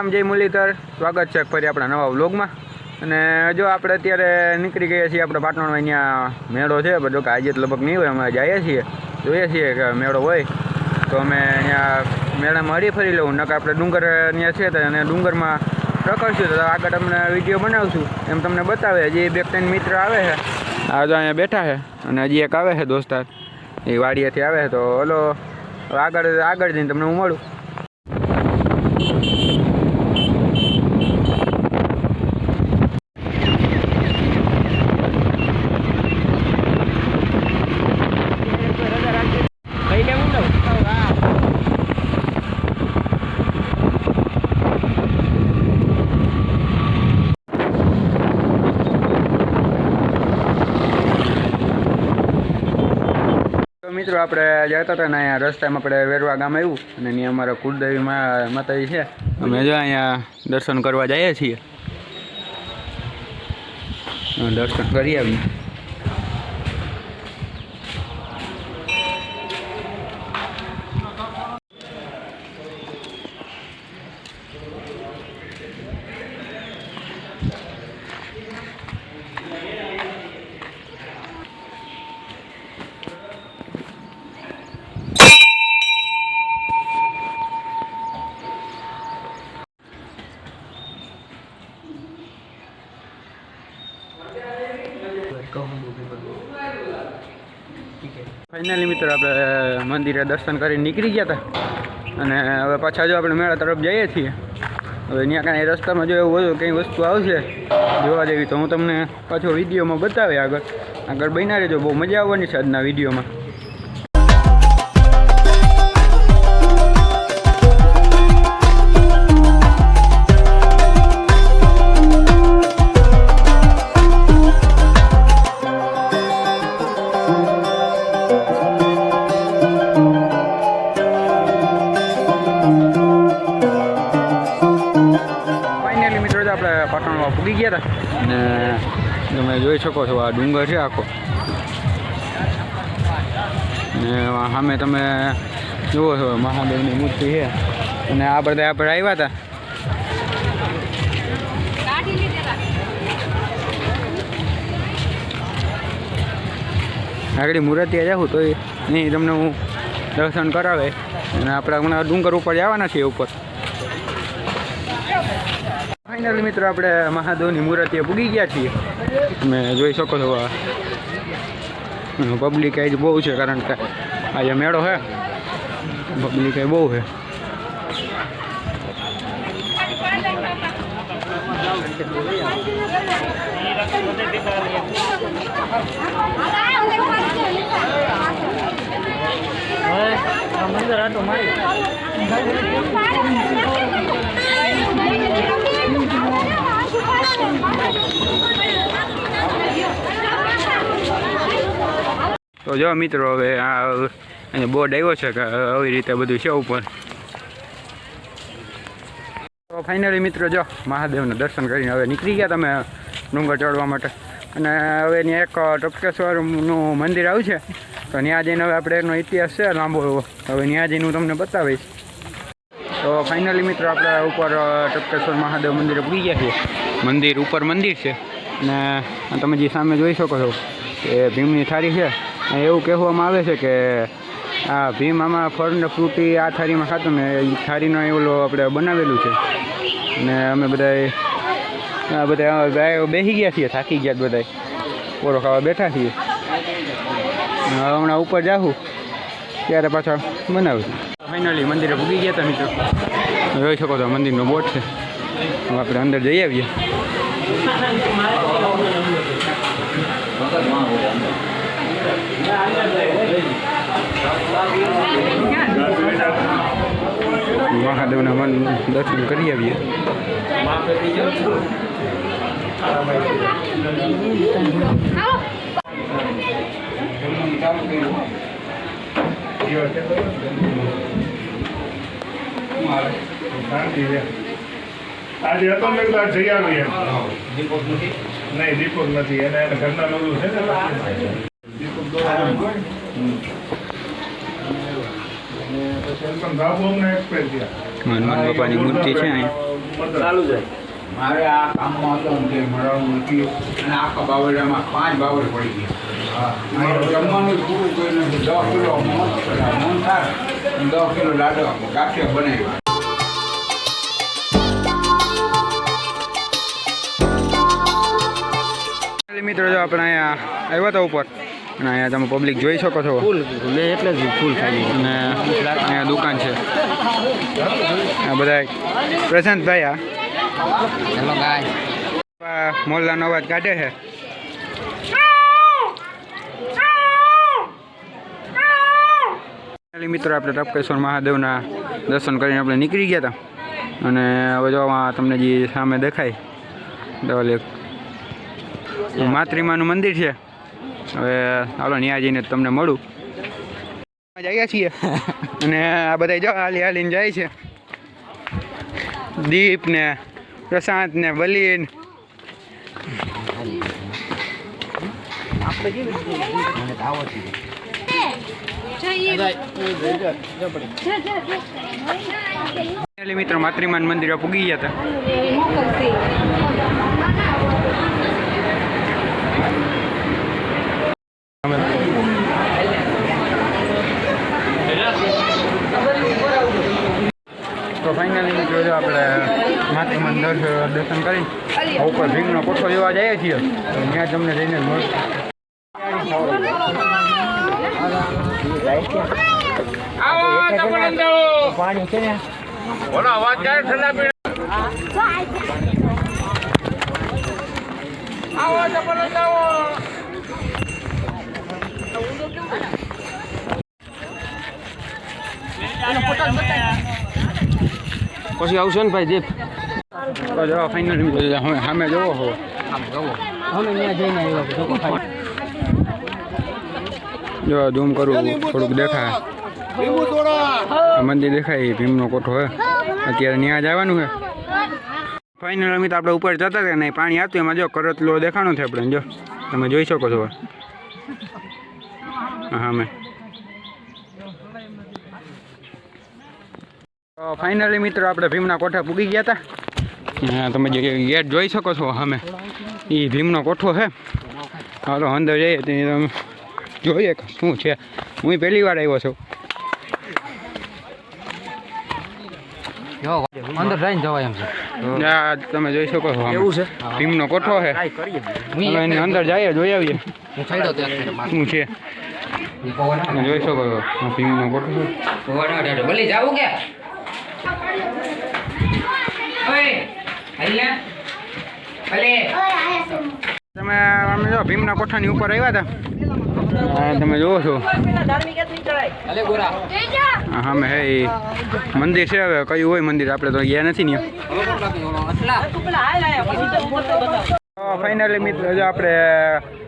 રામ જય મુરલીધર, સ્વાગત છે ફરી આપણા નવા વ્લોગમાં। અને જો આપણે અત્યારે નીકળી ગયા છીએ આપણે પાટણમાં, અહીંયા મેળો છે, પણ જો કે આજે તો લગભગ નહીં હોય, અમે જઈએ છીએ, જોઈએ છીએ કે મેળો હોય તો અમે અહીંયા મેળામાં હરી ફરી લઉં, નકર આપણે ડુંગર ત્યાં છે તો અને ડુંગરમાં રખડશું તો આગળ તમને વિડીયો બનાવશું, એમ તમને બતાવે। હજી 2-3 મિત્ર આવે છે, આ જો અહીંયા બેઠા છે, અને હજી એક આવે છે દોસ્તાર, એ વાડીએથી આવે છે, તો હલો આગળ જઈને તમને હું મળું। મિત્રો આપણે જતા હતા ને અહીંયા રસ્તામાં આપણે વેરવા ગામ આવ્યું, અને અહીંયા અમારા કુળદેવી માતાજી છે, અમે જો અહીંયા દર્શન કરવા જઈએ છીએ, દર્શન કરી આવીએ। ફાઇનલી મિત્રો આપણે મંદિરે દર્શન કરીને નીકળી ગયા હતા, અને હવે પાછા જો આપણે મેળા તરફ જઈએ છીએ। હવે ત્યાં કાંઈ રસ્તામાં જો એવું હોય કંઈ વસ્તુ આવશે જોવા જેવી તો હું તમને પાછો વિડીયોમાં બતાવે, આગળ બન્યા રહેજો, બહુ મજા આવવાની છે આજના વિડીયોમાં। આપણે પાટણમાં પૂગી ગયા હતા, અને તમે જોઈ શકો છો આ ડુંગર છે આખો, ને સામે તમે જુઓ છો મહાદેવની મૂર્તિ છે, અને આ બધા આપણે આવ્યા હતા। આગળ મૂર્તિએ જાઉં તો નહીં તમને હું દર્શન કરાવે, અને આપણે હમણાં ડુંગર ઉપર જવાના છીએ ઉપર। ફાઇનલી મિત્રો આપણે મહાદેવની મૂર્તિએ પૂગી ગયા છીએ, તમે જોઈ શકો છો પબ્લિક આજે બહુ છે, કારણ કે આજે મેળો છે, પબ્લિક એ બહુ છે। તો જો મિત્રો હવે આ બોર્ડ આવ્યો છે કે આવી રીતે બધું છે ઉપર। તો ફાઇનલી મિત્રો જો મહાદેવના દર્શન કરીને હવે નીકળી ગયા તમે ડુંગર ચડવા માટે, અને હવે ત્યાં એક ટપકેશ્વરનું મંદિર આવ્યું છે, તો ત્યાં જઈને હવે આપણે એનો ઇતિહાસ છે લાંબો, હવે ત્યાં જઈને હું તમને બતાવીશ। તો ફાઇનલી મિત્રો આપણે ઉપર ટપકેશ્વર મહાદેવ મંદિરે પૂરી ગયા છીએ, મંદિર ઉપર મંદિર છે, અને તમે જે સામે જોઈ શકો છો કે ભીમની થાળી છે। એવું કહેવામાં આવે છે કે આ ભીમ આમાં ફળ ને ફ્રૂટી આ થાળીમાં ખાતો ને, એ થાળીનો એવું આપણે બનાવેલું છે, અને અમે બધા ગાયો બેસી ગયા છીએ, થાકી ગયા બધા, પોરો ખાવા બેઠા છીએ, હમણાં ઉપર જાઉં ત્યારે પાછા બનાવીશું। ફાઇનલી મંદિરે પૂગી ગયા હતા મિત્રો, જોઈ શકો છો મંદિરનો બોર્ડ છે, આપણે અંદર જઈ આવીએ। મહાદેવના દર્શન કરી આવીએ। આજે હતો ને જઈ આવીએ, નહીં દીપક નથી, એને ઘરના લોકો છે ને હનુમાન બાપાની મૂર્તિ છે અહીંયા। ચાલુ છે. મારે આ કામમાં હતો ને તે મળવાનું નથી અને આખા બાવળિયામાં 5 બાવળ પડી ગયા. મારે જમવાનું જ પૂરું કર્યું નથી. 10 કિલો મોહન થાળ અને 10 કિલો લાડવા ગાંઠિયા બનાવ્યા. મિત્રો જો આપણે અહીંયા આવ્યા હતા ઉપર અને અહીંયા તમે પબ્લિક જોઈ શકો છો એટલે જ ફૂલ ખાઈ અને અહીંયા દુકાન છે આ બધા પ્રશાંતભાઈ હેલો ગાય આ મોલ્લાનો અવાજ કાઢે છે. મિત્રો આપણે ટપકેશ્વર મહાદેવના દર્શન કરીને આપણે નીકળી ગયા હતા અને હવે જો તમને જે સામે દેખાય ડબલ માતૃમાનું મંદિર છે. હવે હાલો ત્યાં જઈને તમને મળું જઈએ છીએ અને આ બધા જો હાલી હાલીને જાય છે. દીપ ને પ્રશાંત ને બલીન મિત્રો માતૃમાન મંદિરે પૂગી ગયા હતા. તો ફાઇનલી મિત્રો જો આપણે માતૃમાન દર્શન કરી ઉપર ભીમનો કોઠો લેવા જઈએ છીએ તો ત્યાં તમને જઈને પાણી છે ને બોલો અવાજ ક્યારે ઠંડા પીણા આવો જબરદસ્ત આવો. પછી આવશે ને ભાઈ દીપ તો જો ફાઇનલી સામે જોવો હો અમે ત્યાં જઈને આવ્યા જો ઝૂમ કરું થોડુંક દેખાય આ મંદિર દેખાય ભીમનો કોઠો હે અત્યારે ત્યાં જવાનું છે. ફાઇનલ અમિત આપણે ઉપર જતા હતા ને પાણી આવતું એમાં જો કરતલો દેખાણો છે આપણે જો તમે જોઈ શકો છો. હા મેં ફાઇનલી મિત્રો આપણે ભીમના કોઠા પૂગી ગયા હતા. હા તમે જે ગેટ જોઈ શકો છો સામે એ ભીમનો કોઠો છે. હાલો અંદર જઈએ તો તમે જોઈએ શું છે. હું પહેલી વાર આવ્યો છું. અંદર જઈને જવાય એમ છે. આ તમે જોઈ શકો છો સામે. એવું છે ભીમનો કોઠો છે. હવે એની અંદર જઈએ જોઈ આવીએ હું ખાઈ દઉં ત્યાં શું છે. તમે જોઈ શકો છો આ ભીમનો કોઠો છે. બોલી જાવું કે તમે અમે જો ભીમના કોઠાની ઉપર આવ્યા હતા. તમે જોવો છો હા મેં હે એ મંદિર છે. હવે કયું હોય મંદિર આપણે તો ગયા નથી ને. ફાઇનલી મિત્રો જો આપણે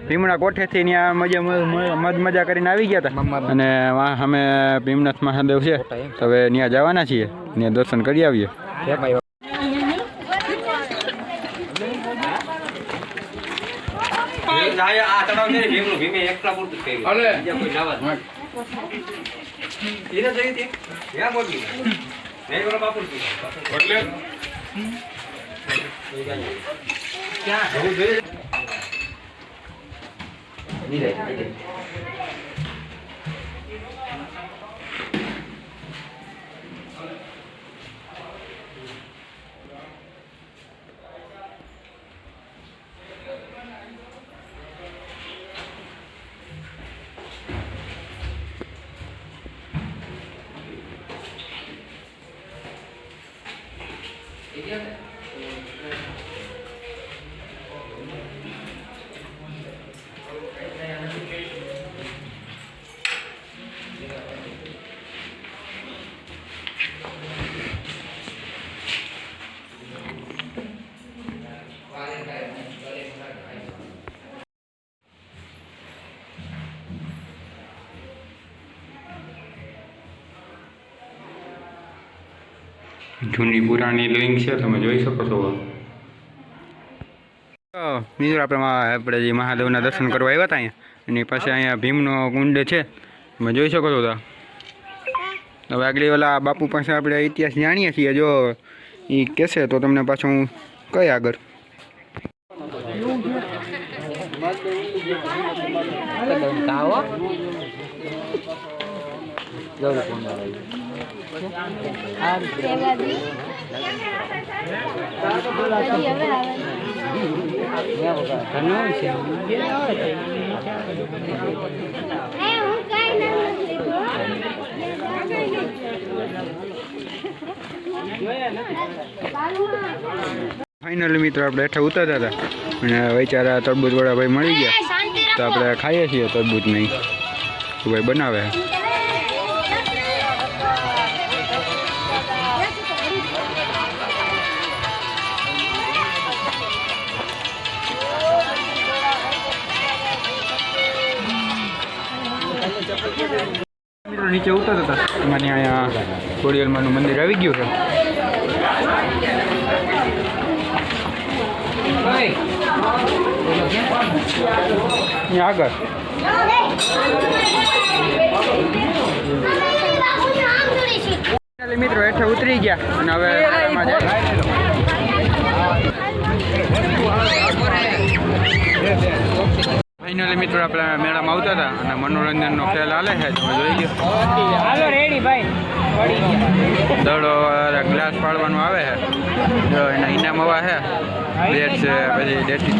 ભીમના કોઠેથી ત્યાં મજ મજા કરીને આવી ગયા હતા અને અમે ભીમનાથ મહાદેવ છે તો હવે ત્યાં જવાના છીએ. ત્યાં દર્શન કરી આવીએ. જૂની પુરાણી લિંક છે તમે જોઈ શકો છો. મિત્રો આપણે જે મહાદેવના દર્શન કરવા આવ્યા હતા અહીંયા એની પાસે અહીંયા ભીમનો કુંડ છે તમે જોઈ શકો છો. હવે આગળ ઓલા બાપુ પાસે આપણે ઇતિહાસ જાણીએ છીએ. જો એ કહેશે તો તમને પાછું હું કહી આગળ. ફાઇનલી મિત્રો આપણે હેઠા ઉતરતા હતા અને વૈચારા તરબૂચવાળા ભાઈ મળી ગયા તો આપણે ખાઈએ છીએ તરબૂચ નહીં તો ભાઈ બનાવે. મિત્રો નીચે ઉતરતા હતા એમાં અહીંયા ખોડિયારમાંનું મંદિર આવી ગયું છે. અહીંયા આગળ મિત્રો હેઠે ઉતરી ગયા અને હવે ફાઇનલી મિત્રો આપણે મેળામાં આવતા હતા અને મનોરંજનનો ખેલ હાલે છે તમે જોઈ ગયો દડો ગ્લાસ પાડવાનું આવે છે જો એના ઇનામ હવા છે બ્રેડ છે પછી દેશી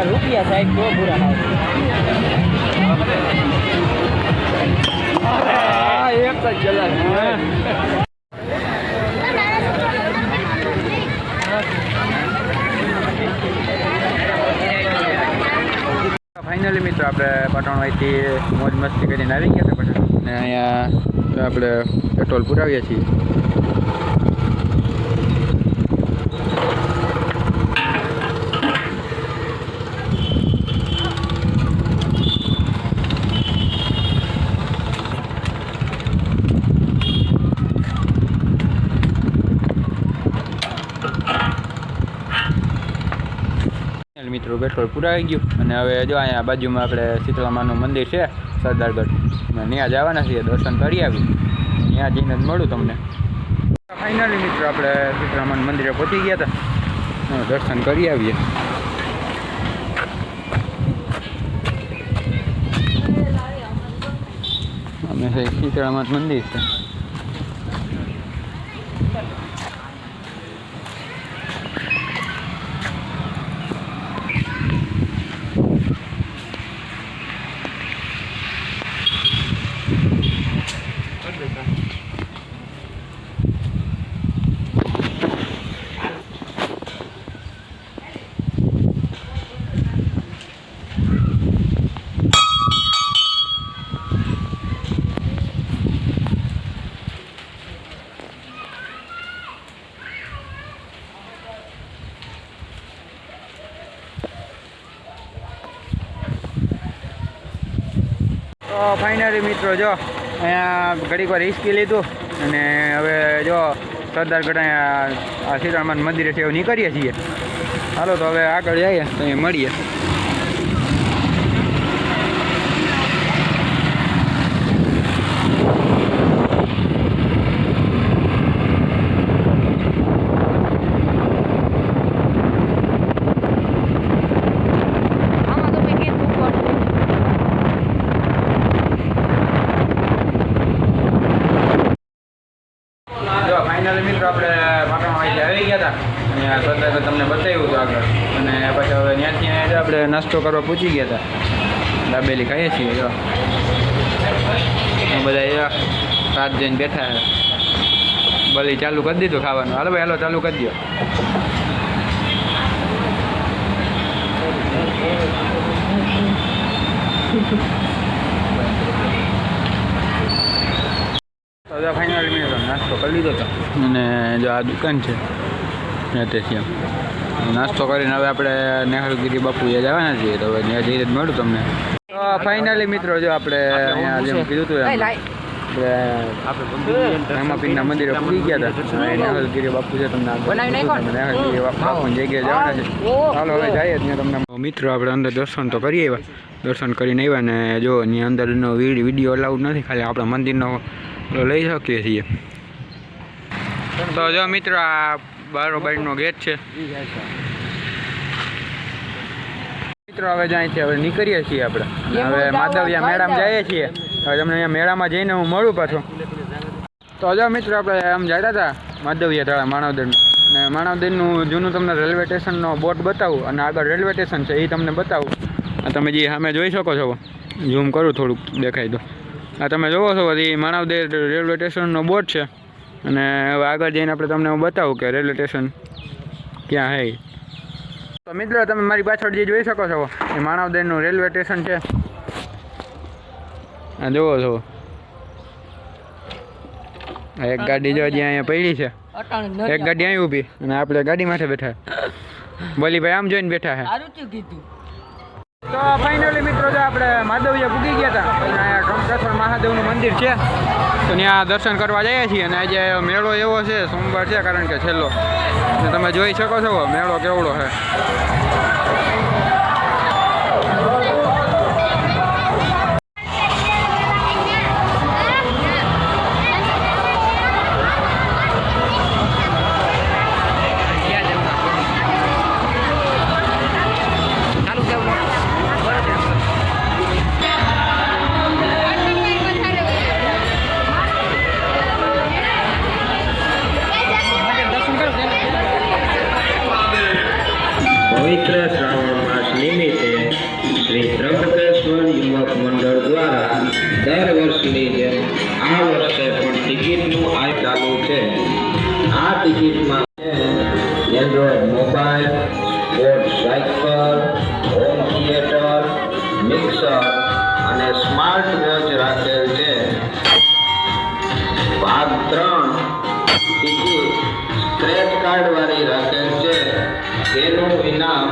રૂપિયા સાહેબ બહુ પૂરા એક જ જલા ફાઇનલી મિત્રો આપણે પાટણવાથી મોજ મસ્તી કરીને આવી ગયા હતા પાટણ અને અહીંયા આપણે પેટ્રોલ પુરાવીએ છીએ. મિત્રો પેટ્રોલ પુરાવી ગયું અને હવે જો અહીંયા બાજુમાં આપણે શીતળામાનું મંદિર છે સરદારગઢ ત્યાં જવાના છીએ દર્શન કરી આવી ત્યાં જઈને જ મળું તમને. ફાઇનલી મિત્રો આપણે શીતળામાનું મંદિરે પહોંચી ગયા હતા દર્શન કરી આવીએ. અમે શીતળામાનું મંદિર છે. તો ફાઇનલી મિત્રો જો અહીંયા ઘડીક વાર હિસકી લીધું અને હવે જો સરદારગઢ અહીંયા સીતારામન મંદિરે છે એવું નીકળીએ છીએ. ચાલો તો હવે આગળ જઈએ તો અહીં મળીએ. ફાઇનલી મિત્રો આપણે પાટણમાં આવી ગયા હતા અને સરદારગઢ તમને બતાવ્યું હતું આગળ અને પછી હવે ત્યાંથી આપણે નાસ્તો કરવા પૂછી ગયા હતા. દાબેલી ખાઈએ છીએ જો બધા રાત જઈને બેઠા બલી ચાલુ કરી દીધું ખાવાનું. હાલો ભાઈ હાલો ચાલુ કરી દો. તો ફાઇનલી મેં નાસ્તો કરી લીધો હતો અને જો આ દુકાન છે ત્યાંથી નાસ્તો કરીને હવે આપણે નેહરુગીરી બાપુએ જવાના છીએ તો હવે ત્યાં જઈને જ મળું તમને. તો ફાઇનલી મિત્રો જો આપણે અહીંયા જેમ કીધું હતું રામાપીરના મંદિરે પૂરી ગયા હતા. નેહલગીરી બાપુ છે, તમને નેહલગીરી બાપુની જગ્યાએ જવાના છે. ચાલો હવે જઈએ ત્યાં તમને. મિત્રો આપણે અંદર દર્શન તો કરી આવ્યા, દર્શન કરીને આવ્યા ને જો એની અંદરનો વિડીયો અલાઉડ નથી, ખાલી આપણે મંદિરનો લઈ શકીએ છીએ. તો જો મિત્રો આ બારોબારીનો ગેટ છે. મિત્રો હવે જાય છે, હવે નીકળીએ છીએ આપણે. હવે માધવિયા મેળામાં જઈએ છીએ. હવે તમને અહીંયા મેળામાં જઈને હું મળું પાછો. તો જો મિત્રો આપણે આમ જતા હતા માધવિયા તળા માનવદરનું, અને માનવદરનું જૂનું તમને રેલવે સ્ટેશનનો બોર્ડ બતાવું અને આગળ રેલવે સ્ટેશન છે એ તમને બતાવું. આ તમે જે સામે જોઈ શકો છો, ઝૂમ કરું થોડુંક દેખાય તો. આ તમે જોવો છો એ માનવદર રેલવે સ્ટેશનનો બોર્ડ છે. અને હવે આગળ જઈને આપણે તમને હું બતાવું કે રેલવે સ્ટેશન ક્યાં છે. તો મિત્રો તમે મારી પાછળ જે જોઈ શકો છો એ માનવદરનું રેલવે સ્ટેશન છે. આ જોવો છો એક ગાડી જો હજી અહીંયા પડી છે, એક ગાડી અહીં ઊભી અને આપણે ગાડી માથે બેઠા. બોલી ભાઈ આમ જોઈને બેઠા છે. તો ફાઇનલી મિત્રો જો આપણે માધવિયા પૂગી ગયા હતા. અહીંયા કંકાસર મહાદેવનું મંદિર છે, તો ત્યાં દર્શન કરવા જઈએ છીએ. અને આજે મેળો એવો છે, સોમવાર છે કારણ કે છેલ્લો. તમે જોઈ શકો છો મેળો કેવડો છે. પવિત્ર શ્રાવણ માસ નિમિત્તે શ્રી ત્રંબકેશ્વર યુવક મંડળ દ્વારા દર વર્ષની જેમ આ વર્ષે પણ ટિકિટનું આયોજન ચાલુ છે. આ ટિકિટમાં android mobile, sports cycle, home theatre, mixer અને સ્માર્ટ વોચ રાખેલ છે. ભાગ 3 ટિકિટ સ્ક્રેચ કાર્ડ વાળી રાખેલ છે. તેનું ઇનામ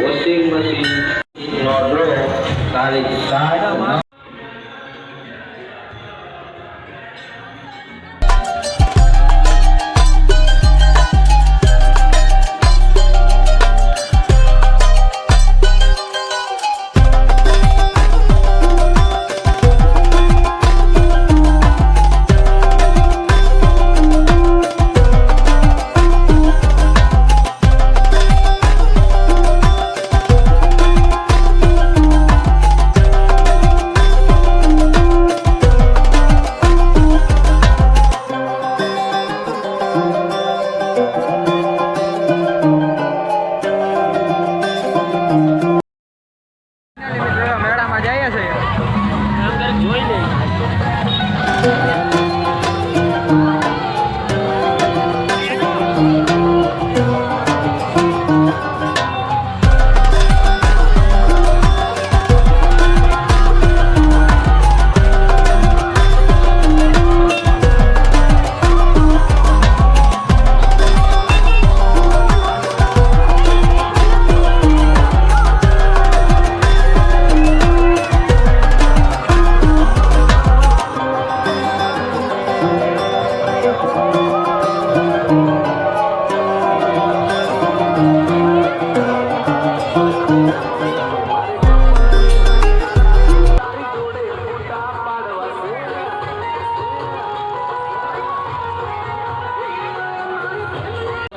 વોશિંગ મશીનનો ડ્રો તારીખ 7 મેળામાં જઈએ છીએ.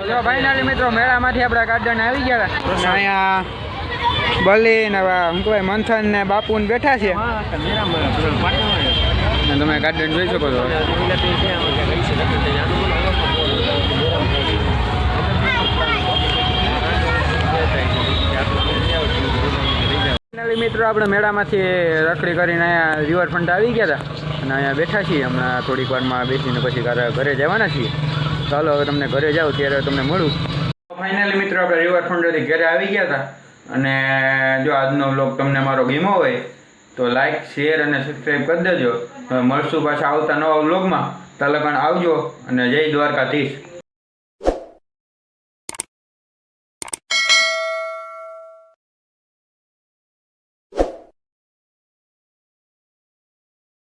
જો ફાઇનલી મિત્રો મેળામાંથી આપણા ગાર્ડન આવી ગયા હતા. અહીંયા બલી ને શું કહેવાય મંથન ને બાપુ ને બેઠા છે. અને તમે ગાર્ડન જોઈ શકો છો. ફાઇનલી મિત્રો આપણે મેળામાંથી રખડી કરીને અહીંયા રિવરફ્રન્ટ આવી ગયા હતા અને અહીંયા બેઠા છીએ. હમણાં થોડીક વારમાં બેસીને પછી ઘરે જવાના છીએ. ચાલો હવે તમને ઘરે જાઓ ત્યારે તમને મળું. ફાઇનલી મિત્રો આપણે રિવરફ્રન્ટથી ઘરે આવી ગયા હતા. અને જો આજનો વ્લોગ તમને મારો ગમ્યો હોય તો લાઈક, શેર અને સબસ્ક્રાઈબ કરી દેજો. હવે મળશું પાછા આવતા નવા વ્લોગમાં. તાલકાણ આવજો અને જય દ્વારકાધીશ.